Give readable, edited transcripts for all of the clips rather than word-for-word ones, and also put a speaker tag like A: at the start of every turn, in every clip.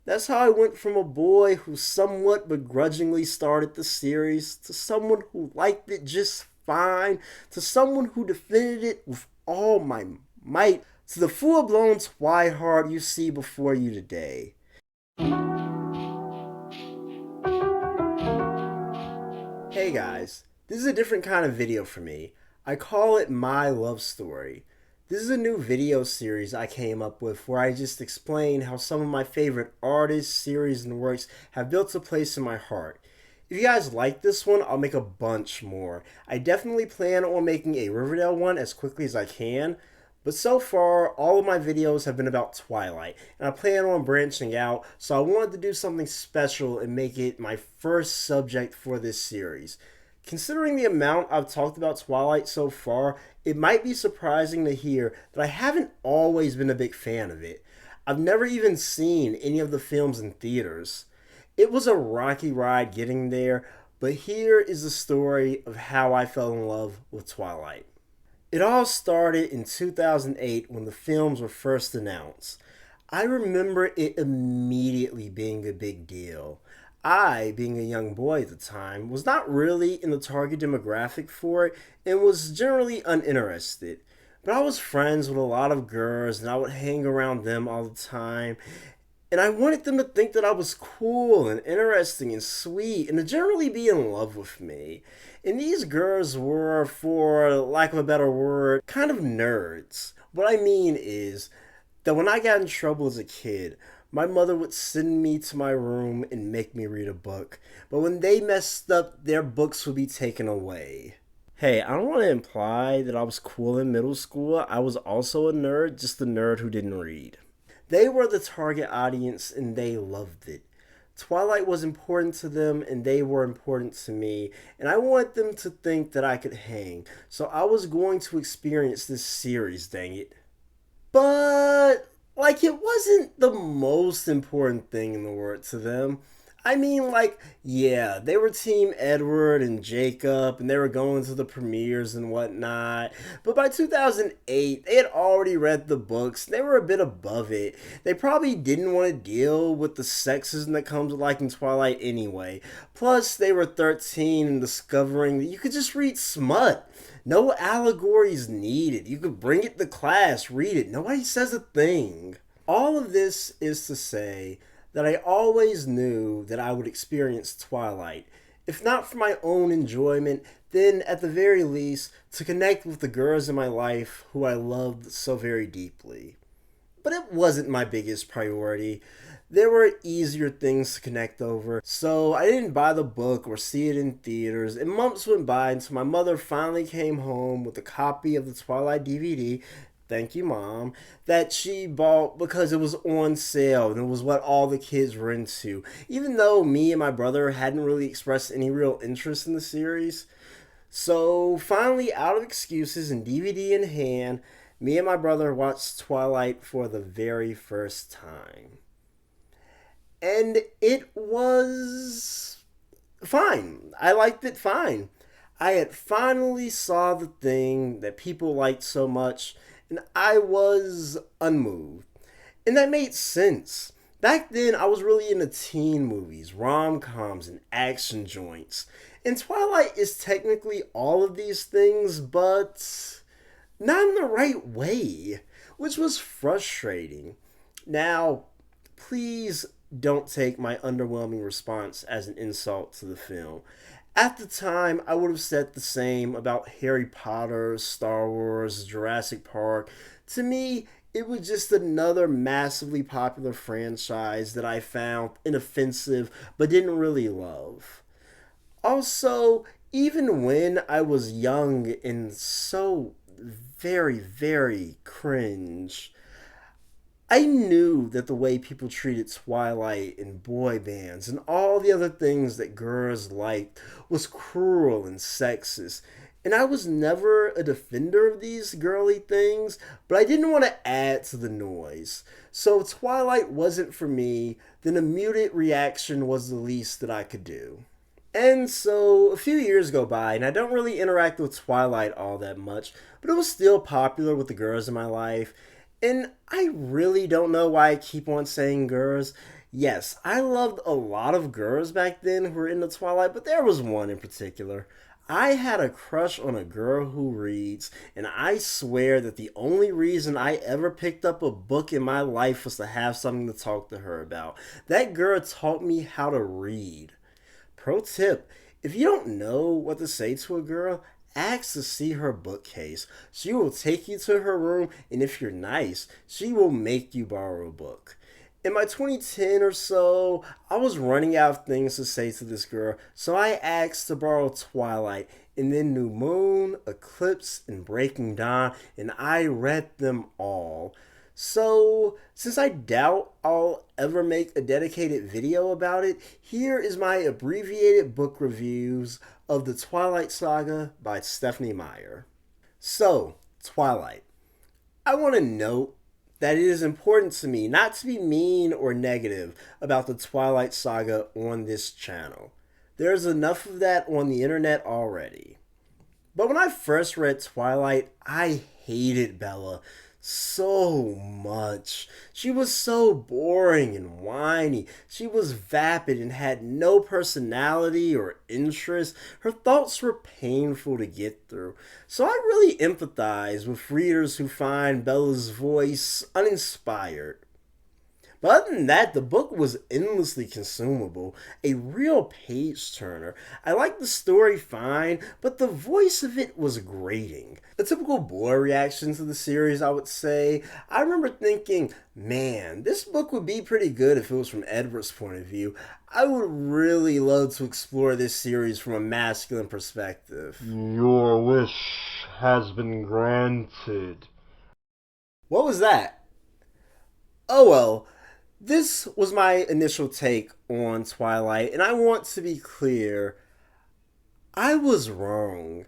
A: That's how I went from a boy who somewhat begrudgingly started the series to someone who liked it just fine to someone who defended it with all my might to the full-blown twihard you see before you today. Hey guys, this is a different kind of video for me. I call it My Love Story. This is a new video series I came up with where I just explain how some of my favorite artists, series, and works have built a place in my heart. If you guys like this one, I'll make a bunch more. I definitely plan on making a Riverdale one as quickly as I can, but so far, all of my videos have been about Twilight, and I plan on branching out, so I wanted to do something special and make it my first subject for this series. Considering the amount I've talked about Twilight so far, it might be surprising to hear that I haven't always been a big fan of it. I've never even seen any of the films in theaters. It was a rocky ride getting there, but here is the story of how I fell in love with Twilight. It all started in 2008 when the films were first announced. I remember it immediately being a big deal. I, being a young boy at the time, was not really in the target demographic for it and was generally uninterested. But I was friends with a lot of girls and I would hang around them all the time. And I wanted them to think that I was cool and interesting and sweet and to generally be in love with me. And these girls were, for lack of a better word, kind of nerds. What I mean is that when I got in trouble as a kid, my mother would send me to my room and make me read a book. But when they messed up, their books would be taken away. Hey, I don't want to imply that I was cool in middle school. I was also a nerd, just a nerd who didn't read. They were the target audience and they loved it. Twilight was important to them and they were important to me, and I wanted them to think that I could hang, so I was going to experience this series, dang it. But, it wasn't the most important thing in the world to them. I mean, yeah, they were Team Edward and Jacob, and they were going to the premieres and whatnot. But by 2008, they had already read the books. They were a bit above it. They probably didn't want to deal with the sexism that comes with liking Twilight anyway. Plus, they were 13 and discovering that you could just read smut. No allegories needed. You could bring it to class, read it. Nobody says a thing. All of this is to say that I always knew that I would experience Twilight, if not for my own enjoyment, then at the very least to connect with the girls in my life who I loved so very deeply. But it wasn't my biggest priority. There were easier things to connect over, so I didn't buy the book or see it in theaters, and months went by until my mother finally came home with a copy of the Twilight DVD. Thank you, Mom, that she bought because it was on sale and it was what all the kids were into, even though me and my brother hadn't really expressed any real interest in the series. So finally, out of excuses and DVD in hand, me and my brother watched Twilight for the very first time. And it was fine. I liked it fine. I had finally saw the thing that people liked so much, and I was unmoved. And that made sense. Back then, I was really into teen movies, rom-coms, and action joints. And Twilight is technically all of these things, but not in the right way, which was frustrating. Now, please don't take my underwhelming response as an insult to the film. At the time, I would have said the same about Harry Potter, Star Wars, Jurassic Park. To me, it was just another massively popular franchise that I found inoffensive but didn't really love. Also, even when I was young and so very, very cringe, I knew that the way people treated Twilight and boy bands and all the other things that girls liked was cruel and sexist. And I was never a defender of these girly things, but I didn't want to add to the noise. So if Twilight wasn't for me, then a muted reaction was the least that I could do. And so a few years go by, and I don't really interact with Twilight all that much, but it was still popular with the girls in my life. And I really don't know why I keep on saying girls. Yes, I loved a lot of girls back then who were into Twilight, but there was one in particular. I had a crush on a girl who reads, and I swear that the only reason I ever picked up a book in my life was to have something to talk to her about. That girl taught me how to read. Pro tip: if you don't know what to say to a girl, ask to see her bookcase. She will take you to her room, and if you're nice, she will make you borrow a book. In my 2010 or so, I was running out of things to say to this girl, so I asked to borrow Twilight, and then New Moon, Eclipse, and Breaking Dawn, and I read them all. So, since I doubt I'll ever make a dedicated video about it, here is my abbreviated book reviews of the Twilight Saga by Stephanie Meyer. So, Twilight. I want to note that it is important to me not to be mean or negative about the Twilight Saga on this channel. There's enough of that on the internet already. But when I first read Twilight, I hated Bella so much. She was so boring and whiny. She was vapid and had no personality or interest. Her thoughts were painful to get through. So I really empathize with readers who find Bella's voice uninspired. But other than that, the book was endlessly consumable, a real page turner. I liked the story fine, but the voice of it was grating. A typical boy reaction to the series, I would say. I remember thinking, man, this book would be pretty good if it was from Edward's point of view. I would really love to explore this series from a masculine perspective.
B: Your wish has been granted.
A: What was that? Oh well. This was my initial take on Twilight, and I want to be clear. I was wrong.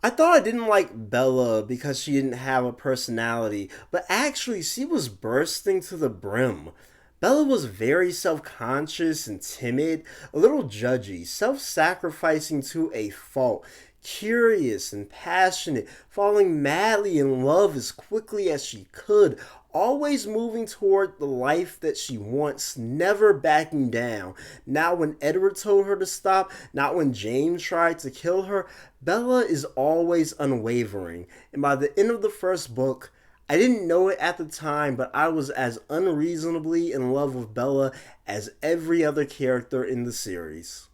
A: I thought I didn't like Bella because she didn't have a personality, but actually she was bursting to the brim. Bella was very self-conscious and timid, a little judgy, self-sacrificing to a fault, curious and passionate, falling madly in love as quickly as she could, always moving toward the life that she wants, never backing down. Not when Edward told her to stop, not when James tried to kill her. Bella is always unwavering. And by the end of the first book, I didn't know it at the time, but I was as unreasonably in love with Bella as every other character in the series.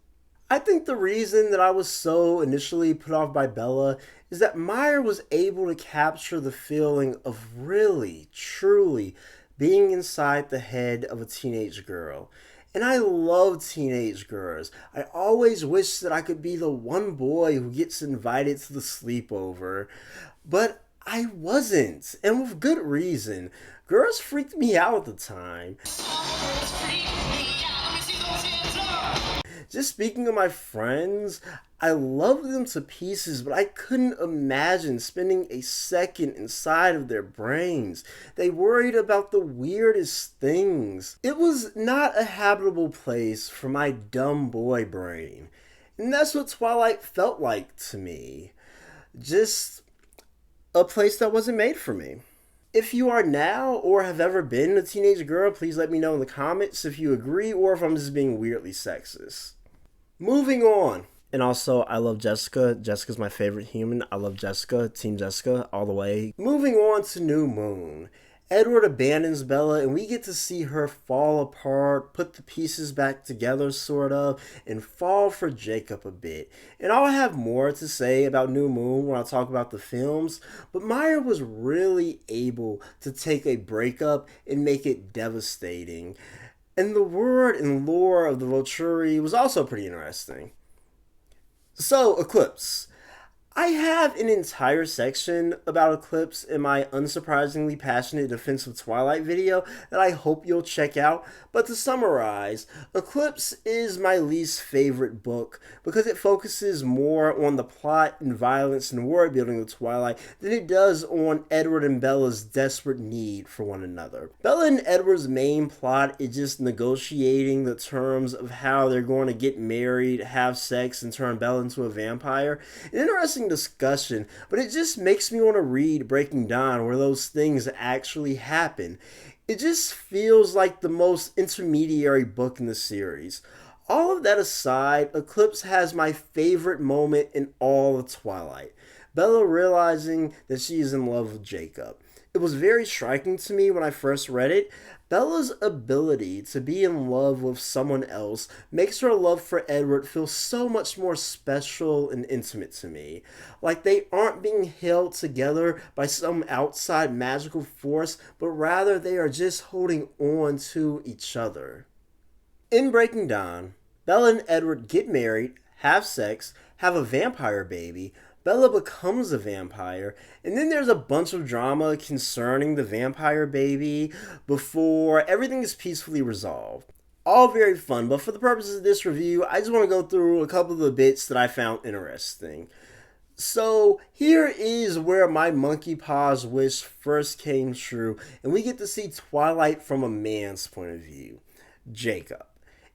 A: I think the reason that I was so initially put off by Bella is that Meyer was able to capture the feeling of really, truly being inside the head of a teenage girl. And I love teenage girls. I always wish that I could be the one boy who gets invited to the sleepover. But I wasn't, and with good reason. Girls freaked me out at the time. Just speaking of my friends, I love them to pieces, but I couldn't imagine spending a second inside of their brains. They worried about the weirdest things. It was not a habitable place for my dumb boy brain. And that's what Twilight felt like to me. Just a place that wasn't made for me. If you are now or have ever been a teenage girl, please let me know in the comments if you agree or if I'm just being weirdly sexist. Moving on. And also, I love Jessica. Jessica's my favorite human. I love Jessica. Team Jessica all the way. Moving on to New Moon. Edward abandons Bella, and we get to see her fall apart, put the pieces back together, sort of, and fall for Jacob a bit. And I'll have more to say about New Moon when I talk about the films, but Meyer was really able to take a breakup and make it devastating. And the word and lore of the Volturi was also pretty interesting. So, Eclipse. I have an entire section about Eclipse in my unsurprisingly passionate defense of Twilight video that I hope you'll check out. But to summarize, Eclipse is my least favorite book because it focuses more on the plot and violence and world building of Twilight than it does on Edward and Bella's desperate need for one another. Bella and Edward's main plot is just negotiating the terms of how they're going to get married, have sex, and turn Bella into a vampire. An interesting discussion, but it just makes me want to read Breaking Dawn where those things actually happen. It just feels like the most intermediary book in the series. All of that aside, Eclipse has my favorite moment in all of Twilight. Bella realizing that she is in love with Jacob. It was very striking to me when I first read it. Bella's ability to be in love with someone else makes her love for Edward feel so much more special and intimate to me. Like they aren't being held together by some outside magical force, but rather they are just holding on to each other. In Breaking Dawn, Bella and Edward get married, have sex, have a vampire baby. Bella becomes a vampire, and then there's a bunch of drama concerning the vampire baby before everything is peacefully resolved. All very fun, but for the purposes of this review, I just want to go through a couple of the bits that I found interesting. So here is where my monkey paws wish first came true, and we get to see Twilight from a man's point of view. Jacob.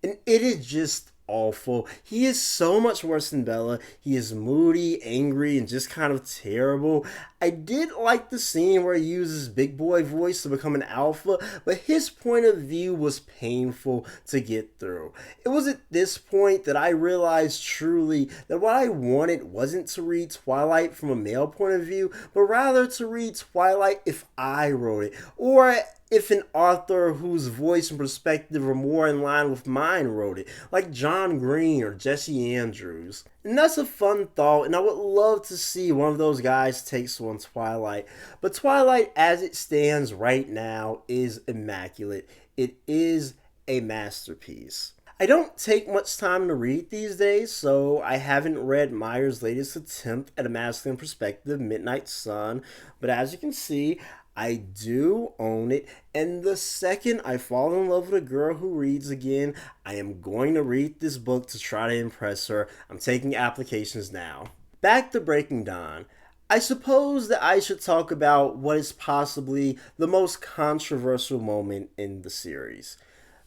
A: And it is just awful. He is so much worse than Bella. He is moody, angry, and just kind of terrible. I did like the scene where he uses big boy voice to become an alpha, but his point of view was painful to get through. It was at this point that I realized truly that what I wanted wasn't to read Twilight from a male point of view, but rather to read Twilight if I wrote it, or if an author whose voice and perspective are more in line with mine wrote it, like John Green or Jesse Andrews. And that's a fun thought, and I would love to see one of those guys take on Twilight. But Twilight, as it stands right now, is immaculate. It is a masterpiece. I don't take much time to read these days, so I haven't read Meyer's latest attempt at a masculine perspective, Midnight Sun, but as you can see, I do own it, and the second I fall in love with a girl who reads again, I am going to read this book to try to impress her. I'm taking applications now. Back to Breaking Dawn. I suppose that I should talk about what is possibly the most controversial moment in the series.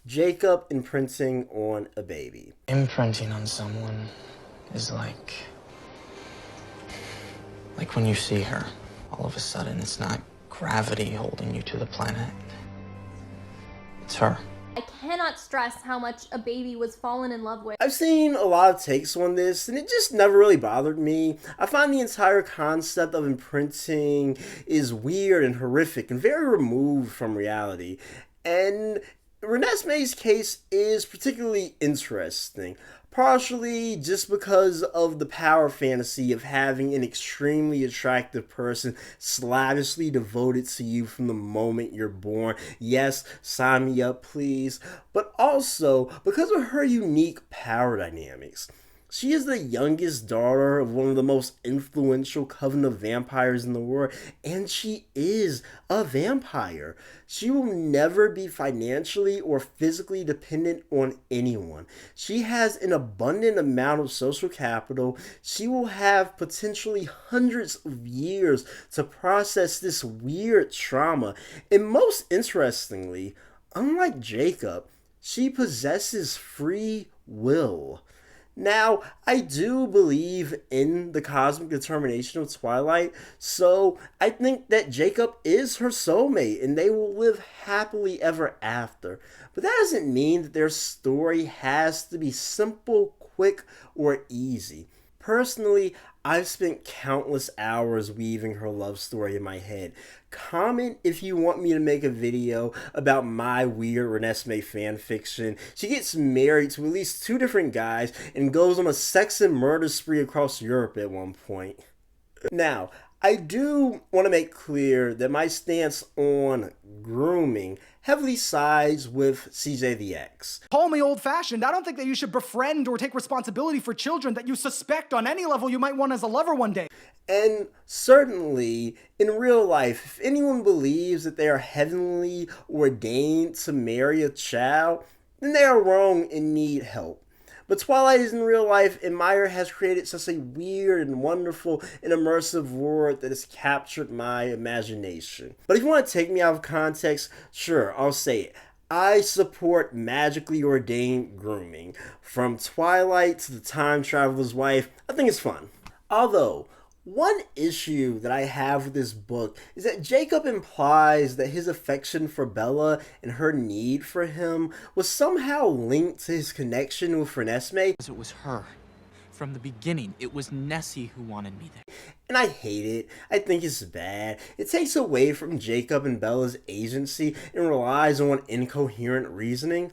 A: Jacob imprinting on a baby.
C: Imprinting on someone is like when you see her, all of a sudden it's not gravity holding you to the planet. It's her.
D: I cannot stress how much a baby was fallen in love with.
A: I've seen a lot of takes on this, and it just never really bothered me. I find the entire concept of imprinting is weird and horrific and very removed from reality. And Renesmee's case is particularly interesting, partially just because of the power fantasy of having an extremely attractive person slavishly devoted to you from the moment you're born. Yes, sign me up, please. But also because of her unique power dynamics. She is the youngest daughter of one of the most influential coven of vampires in the world, and she is a vampire. She will never be financially or physically dependent on anyone. She has an abundant amount of social capital. She will have potentially hundreds of years to process this weird trauma. And most interestingly, unlike Jacob, she possesses free will. Now, I do believe in the cosmic determination of Twilight, so I think that Jacob is her soulmate and they will live happily ever after. But that doesn't mean that their story has to be simple, quick, or easy. Personally, I've spent countless hours weaving her love story in my head. Comment if you want me to make a video about my weird Renesmee fanfiction. She gets married to at least 2 different guys and goes on a sex and murder spree across Europe at one point. Now, I do want to make clear that my stance on grooming heavily sides with CJ the X.
E: Call me old-fashioned. I don't think that you should befriend or take responsibility for children that you suspect on any level you might want as a lover one day.
A: And certainly, in real life, if anyone believes that they are heavenly ordained to marry a child, then they are wrong and need help. But Twilight is in real life, and Meyer has created such a weird and wonderful and immersive world that has captured my imagination. But if you want to take me out of context, sure, I'll say it. I support magically ordained grooming. From Twilight to the Time Traveler's Wife, I think it's fun. Although, One issue that I have with this book is that Jacob implies that his affection for Bella and her need for him was somehow linked to his connection with Renesmee.
C: It was her. From the beginning, it was Nessie who wanted me there.
A: And I hate it. I think it's bad. It takes away from Jacob and Bella's agency and relies on incoherent reasoning.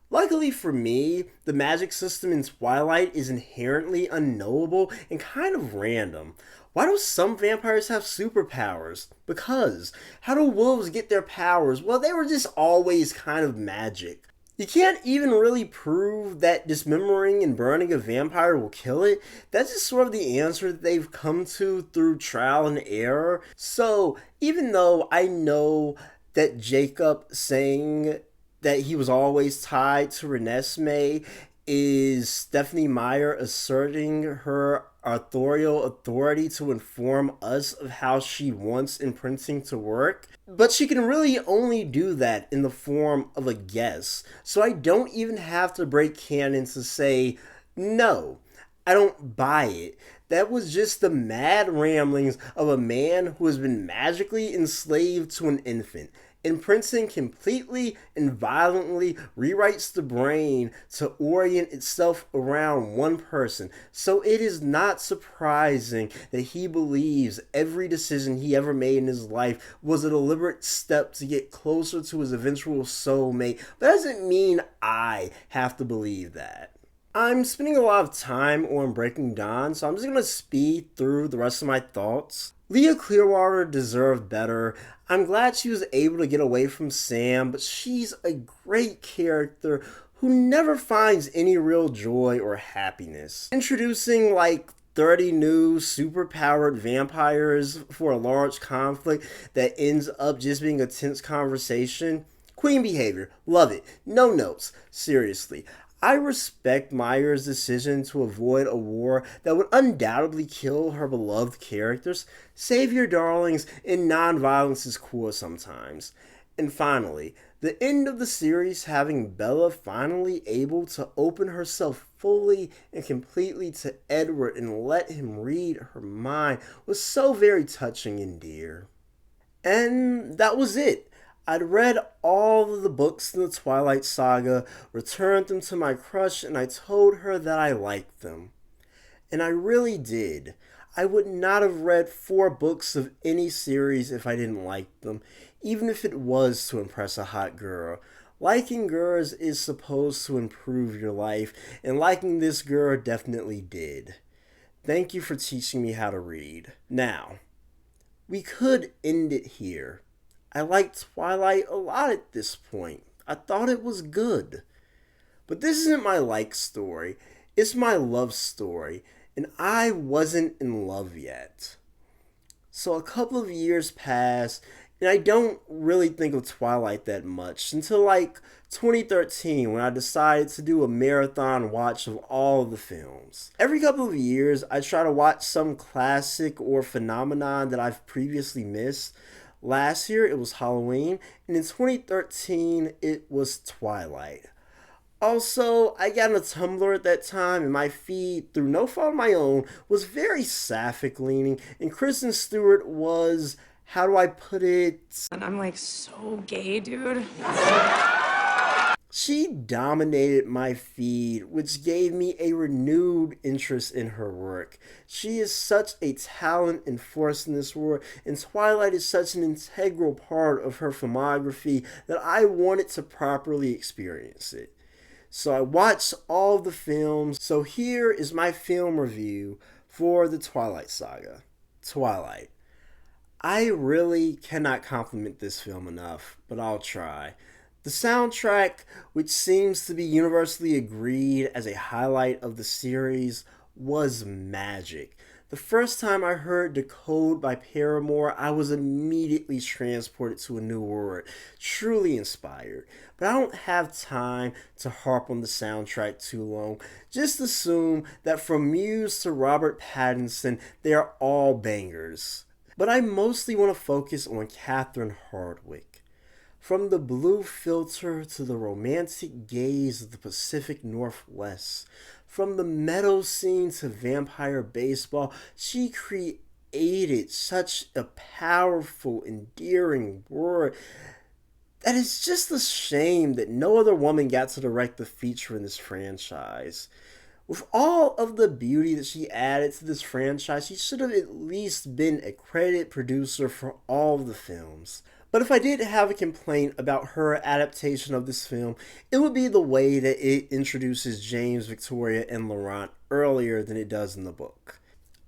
A: Luckily for me, the magic system in Twilight is inherently unknowable and kind of random. Why do some vampires have superpowers? Because. How do wolves get their powers? Well, they were just always kind of magic. You can't even really prove that dismembering and burning a vampire will kill it. That's just sort of the answer that they've come to through trial and error. So, even though I know that Jacob saying that he was always tied to Renesmee is Stephenie Meyer asserting her authorial authority to inform us of how she wants imprinting to work. But she can really only do that in the form of a guess. So I don't even have to break canon to say, no, I don't buy it. That was just the mad ramblings of a man who has been magically enslaved to an infant. Imprinting completely and violently rewrites the brain to orient itself around one person, so it is not surprising that he believes every decision he ever made in his life was a deliberate step to get closer to his eventual soulmate. But that doesn't mean I have to believe that. I'm spending a lot of time on Breaking Dawn, so I'm just going to speed through the rest of my thoughts. Leah Clearwater deserved better. I'm glad she was able to get away from Sam, but she's a great character who never finds any real joy or happiness. Introducing like 30 new superpowered vampires for a large conflict that ends up just being a tense conversation. Queen behavior. Love it. No notes. Seriously. I respect Meyer's decision to avoid a war that would undoubtedly kill her beloved characters. Save your darlings, and non-violence is cool sometimes. And finally, the end of the series having Bella finally able to open herself fully and completely to Edward and let him read her mind was so very touching and dear. And that was it. I'd read all of the books in the Twilight Saga, returned them to my crush, and I told her that I liked them. And I really did. I would not have read 4 books of any series if I didn't like them, even if it was to impress a hot girl. Liking girls is supposed to improve your life, and liking this girl definitely did. Thank you for teaching me how to read. Now, we could end it here. I liked Twilight a lot at this point. I thought it was good. But this isn't my like story. It's my love story. And I wasn't in love yet. So a couple of years passed, and I don't really think of Twilight that much until like 2013 when I decided to do a marathon watch of all of the films. Every couple of years, I try to watch some classic or phenomenon that I've previously missed. Last year, it was Halloween, and in 2013, it was Twilight. Also, I got on a Tumblr at that time, and my feed, through no fault of my own, was very sapphic leaning, and Kristen Stewart was, how do I put it?
F: And I'm like so gay, dude.
A: She dominated my feed, which gave me a renewed interest in her work. She is such a talent and force in this world, and Twilight is such an integral part of her filmography that I wanted to properly experience it. So I watched all the films, so here is my film review for the Twilight Saga. Twilight. I really cannot compliment this film enough, but I'll try. The soundtrack, which seems to be universally agreed as a highlight of the series, was magic. The first time I heard Decode by Paramore, I was immediately transported to a new world, truly inspired. But I don't have time to harp on the soundtrack too long. Just assume that from Muse to Robert Pattinson, they are all bangers. But I mostly want to focus on Catherine Hardwicke. From the blue filter to the romantic gaze of the Pacific Northwest, from the meadow scene to vampire baseball, she created created such a powerful, endearing word that it's just a shame that no other woman got to direct the feature in this franchise. With all of the beauty that she added to this franchise, she should have at least been a credited producer for all of the films. But if I did have a complaint about her adaptation of this film, it would be the way that it introduces James, Victoria, and Laurent earlier than it does in the book.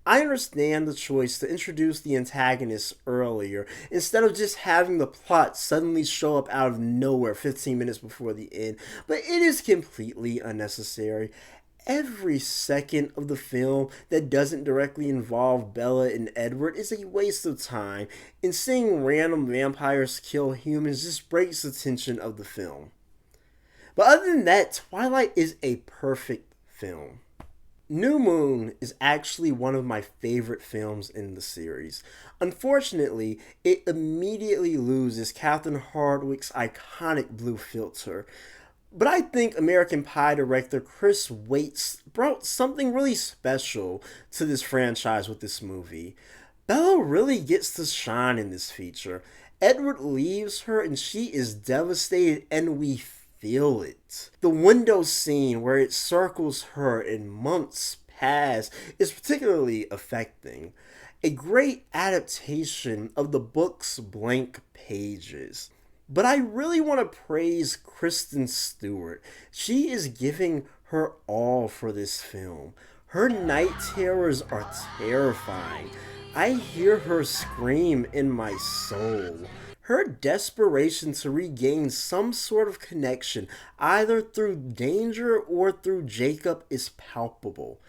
A: I understand the choice to introduce the antagonists earlier instead of just having the plot suddenly show up out of nowhere 15 minutes before the end, but it is completely unnecessary. Every second of the film that doesn't directly involve Bella and Edward is a waste of time, and seeing random vampires kill humans just breaks the tension of the film. But other than that, Twilight is a perfect film. New Moon is actually one of my favorite films in the series. Unfortunately, it immediately loses Catherine Hardwicke's iconic blue filter. But I think American Pie director Chris Weitz brought something really special to this franchise with this movie. Bella really gets to shine in this feature. Edward leaves her and she is devastated, and we feel it. The window scene where it circles her and months pass is particularly affecting. A great adaptation of the book's blank pages. But I really want to praise Kristen Stewart. She is giving her all for this film. Her night terrors are terrifying. I hear her scream in my soul. Her desperation to regain some sort of connection, either through danger or through Jacob, is palpable.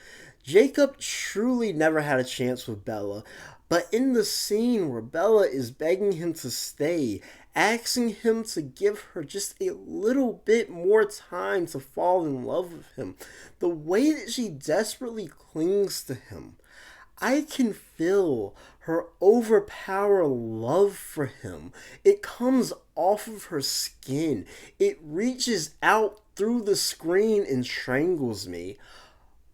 A: Jacob truly never had a chance with Bella, but in the scene where Bella is begging him to stay, asking him to give her just a little bit more time to fall in love with him, the way that she desperately clings to him, I can feel her overpowering love for him. It comes off of her skin. It reaches out through the screen and strangles me.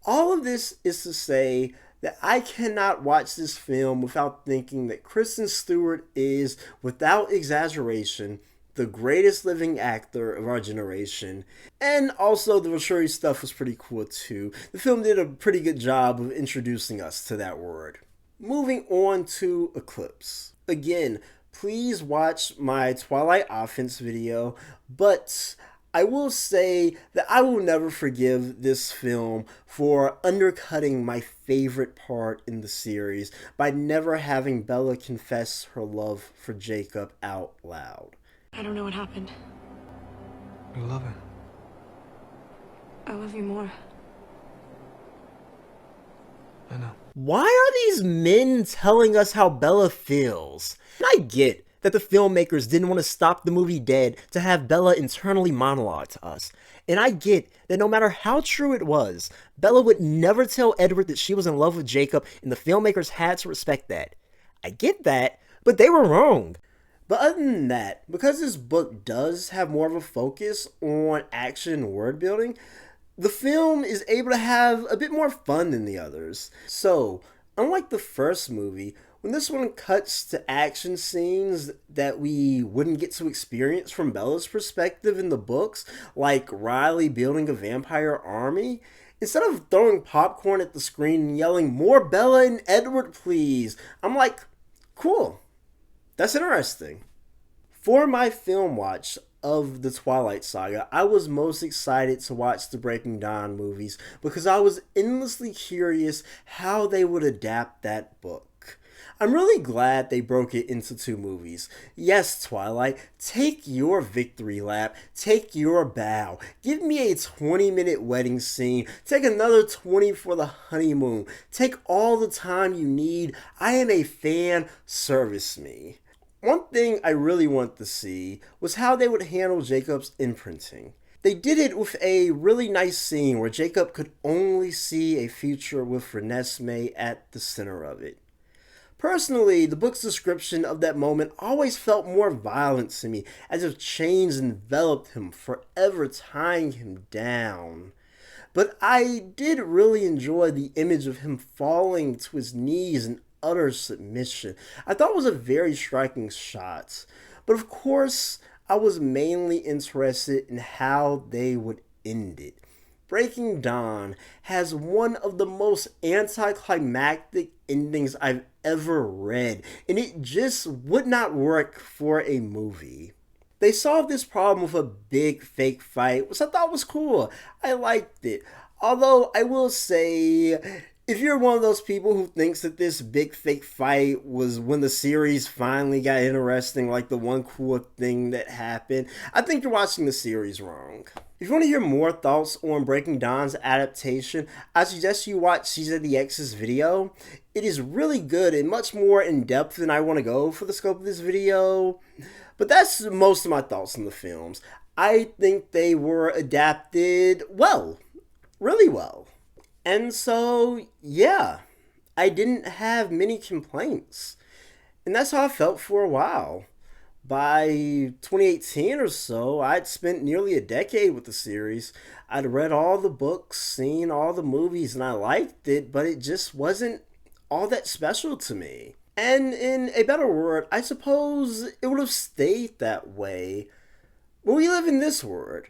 A: All of this is to say that I cannot watch this film without thinking that Kristen Stewart is, without exaggeration, the greatest living actor of our generation. And also, the Vashuri stuff was pretty cool too. The film did a pretty good job of introducing us to that word. Moving on to Eclipse. Again, please watch my Twilight Offense video, but I will say that I will never forgive this film for undercutting my favorite part in the series by never having Bella confess her love for Jacob out loud.
F: I don't know what happened.
E: You love her.
F: I love you more.
E: I know.
A: Why are these men telling us how Bella feels? I get that the filmmakers didn't want to stop the movie dead to have Bella internally monologue to us. And I get that no matter how true it was, Bella would never tell Edward that she was in love with Jacob, and the filmmakers had to respect that. I get that, but they were wrong. But other than that, because this book does have more of a focus on action and word building, the film is able to have a bit more fun than the others. So, unlike the first movie, when this one cuts to action scenes that we wouldn't get to experience from Bella's perspective in the books, like Riley building a vampire army, instead of throwing popcorn at the screen and yelling, "More Bella and Edward, please," I'm like, cool. That's interesting. For my film watch of the Twilight Saga, I was most excited to watch the Breaking Dawn movies because I was endlessly curious how they would adapt that book. I'm really glad they broke it into 2 movies. Yes, Twilight, take your victory lap, take your bow. Give me a 20-minute wedding scene, take another 20 for the honeymoon, take all the time you need. I am a fan, service me. One thing I really want to see was how they would handle Jacob's imprinting. They did it with a really nice scene where Jacob could only see a future with Renesmee at the center of it. Personally, the book's description of that moment always felt more violent to me, as if chains enveloped him, forever tying him down. But I did really enjoy the image of him falling to his knees and utter submission, I thought was a very striking shot. But of course, I was mainly interested in how they would end it. Breaking Dawn has one of the most anticlimactic endings I've ever read, and it just would not work for a movie. They solved this problem with a big fake fight, which I thought was cool. I liked it. Although I will say, if you're one of those people who thinks that this big fake fight was when the series finally got interesting, like the one cool thing that happened, I think you're watching the series wrong. If you want to hear more thoughts on Breaking Dawn's adaptation, I suggest you watch CZDX's video. It is really good and much more in depth than I want to go for the scope of this video. But that's most of my thoughts on the films. I think they were adapted well. Really well. And so, yeah, I didn't have many complaints. And that's how I felt for a while. By 2018 or so, I'd spent nearly a decade with the series. I'd read all the books, seen all the movies, and I liked it, but it just wasn't all that special to me. And in a better word, I suppose it would have stayed that way. But we live in this world.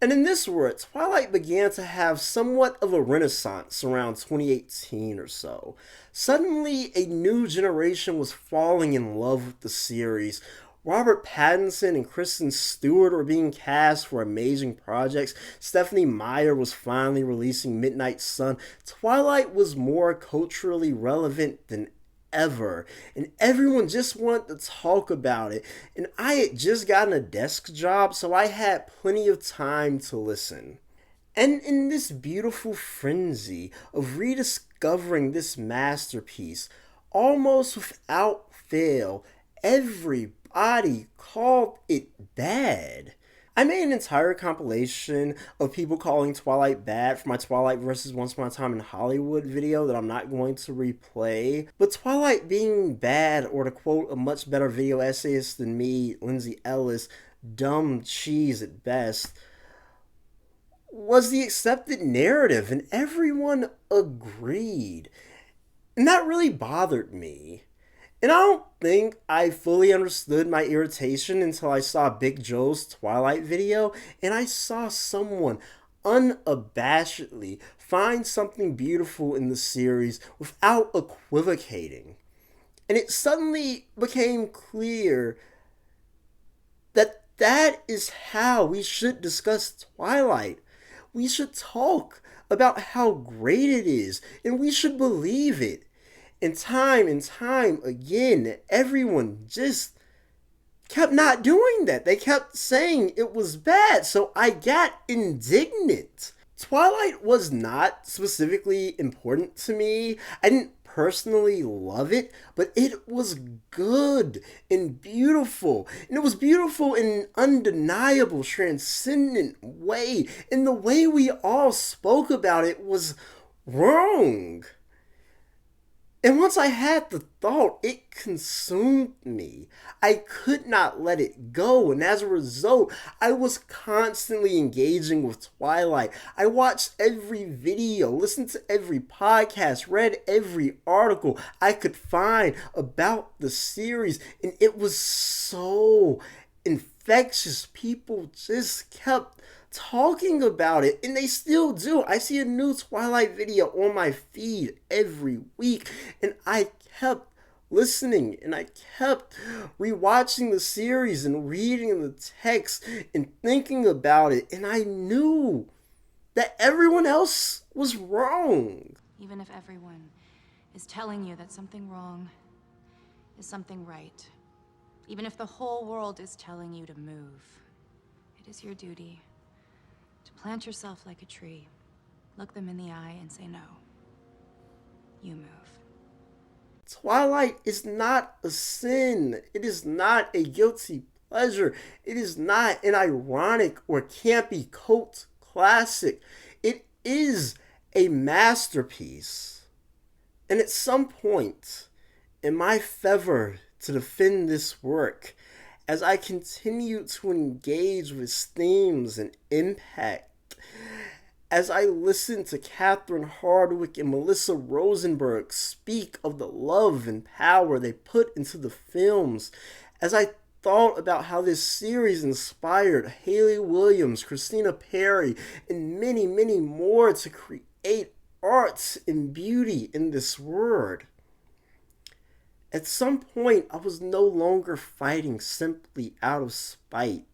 A: And in this world, Twilight began to have somewhat of a renaissance around 2018 or so. Suddenly, a new generation was falling in love with the series. Robert Pattinson and Kristen Stewart were being cast for amazing projects. Stephenie Meyer was finally releasing Midnight Sun. Twilight was more culturally relevant than ever, and everyone just wanted to talk about it, and I had just gotten a desk job, so I had plenty of time to listen. And in this beautiful frenzy of rediscovering this masterpiece, almost without fail, everybody called it bad. I made an entire compilation of people calling Twilight bad for my Twilight vs. Once Upon a Time in Hollywood video that I'm not going to replay. But Twilight being bad, or to quote a much better video essayist than me, Lindsay Ellis, dumb cheese at best, was the accepted narrative, and everyone agreed. And that really bothered me. And I don't think I fully understood my irritation until I saw Big Joe's Twilight video, and I saw someone unabashedly find something beautiful in the series without equivocating. And it suddenly became clear that that is how we should discuss Twilight. We should talk about how great it is, and we should believe it. And time again, everyone just kept not doing that. They kept saying it was bad, so I got indignant. Twilight was not specifically important to me. I didn't personally love it, but it was good and beautiful. And it was beautiful in an undeniable, transcendent way. And the way we all spoke about it was wrong. And once I had the thought, it consumed me. I could not let it go, and as a result, I was constantly engaging with Twilight. I watched every video, listened to every podcast, read every article I could find about the series, and it was so infectious. People just kept talking about it, and they still do. I see a new Twilight video on my feed every week, and I kept listening, and I kept rewatching the series and reading the text and thinking about it, and I knew that everyone else was wrong.
F: Even if everyone is telling you that something wrong is something right, even if the whole world is telling you to move, it is your duty to plant yourself like a tree, look them in the eye, and say no. You move.
A: Twilight is not a sin. It is not a guilty pleasure. It is not an ironic or campy cult classic. It is a masterpiece. And at some point, in my fervor to defend this work, as I continue to engage with themes and impact, As I listened to Catherine Hardwicke and Melissa Rosenberg speak of the love and power they put into the films, as I thought about how this series inspired Haley Williams, Christina Perry, and many, many more to create arts and beauty in this world. At some point, I was no longer fighting simply out of spite.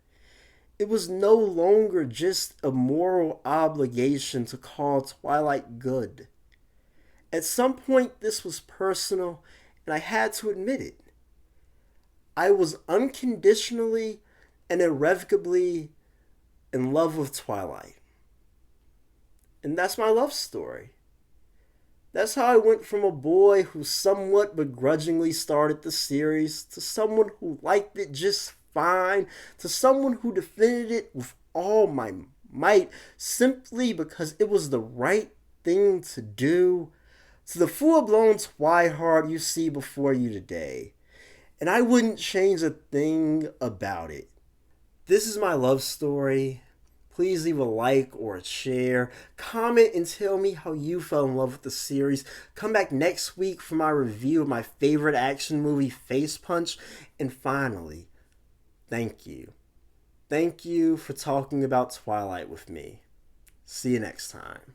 A: It was no longer just a moral obligation to call Twilight good. At some point, this was personal, and I had to admit it. I was unconditionally and irrevocably in love with Twilight. And that's my love story. That's how I went from a boy who somewhat begrudgingly started the series to someone who liked it just fine, to someone who defended it with all my might simply because it was the right thing to do, to the full-blown Twihard you see before you today. And I wouldn't change a thing about it. This is my love story. Please leave a like or a share. Comment and tell me how you fell in love with the series. Come back next week for my review of my favorite action movie, Face Punch. And finally, thank you. Thank you for talking about Twilight with me. See you next time.